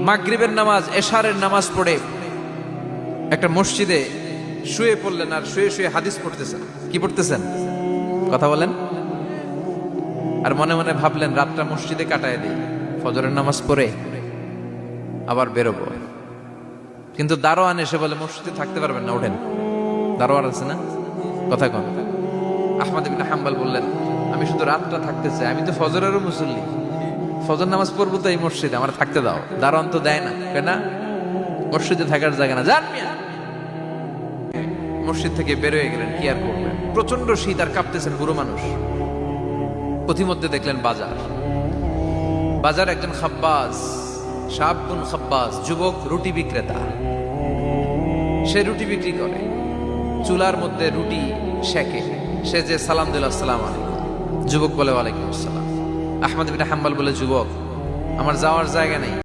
মাগরিবের নামাজ এশারের নামাজ পড়ে একটা মসজিদে শুয়ে পড়লেন, আর শুয়ে শুয়ে হাদিস পড়তেছেন। কি পড়তেছেন? কথা বলেন। আর মনে মনে ভাবলেন রাতটা মসজিদে কাটায় দিই, ফজরের নামাজ পড়ে আবার বেরোবো। কিন্তু দারোয়ান এসে বলে মসজিদে থাকতে পারবেন না, ওঠেন। দারোয়ান আছে না, কথা কন। আহমদ ইবনে হাম্বল বললেন আমি শুধু রাতটা থাকতে চাই, আমি তো ফজরেরও মুসল্লি, ফজর নামাজ পড়বো তো এই মসজিদে, আমার থাকতে দাও। দারোয়ান তো দেয় না, কেন? মসজিদে থাকার জায়গা না, যান মিয়া। মসজিদ থেকে বের হয়ে গেলেন, কি আর করবেন, প্রচন্ড শীত, আর কাঁপতেছেন বুড়ো মানুষ। পথিমধ্যে দেখলেন বাজার, বাজার একজন খাব্বাস, শাবুন খাব্বাস, যুবক রুটি বিক্রেতা। সে রুটি বিক্রি করে, চুলার মধ্যে রুটি সেকে। সে যে সালাম দিল আসসালাম আলাইকুম, যুবক বলে ওয়ালাইকুম আসসালাম। আহমদ ইবনে হাম্বল বলে যুবক আমার যাওয়ার জায়গা নেই,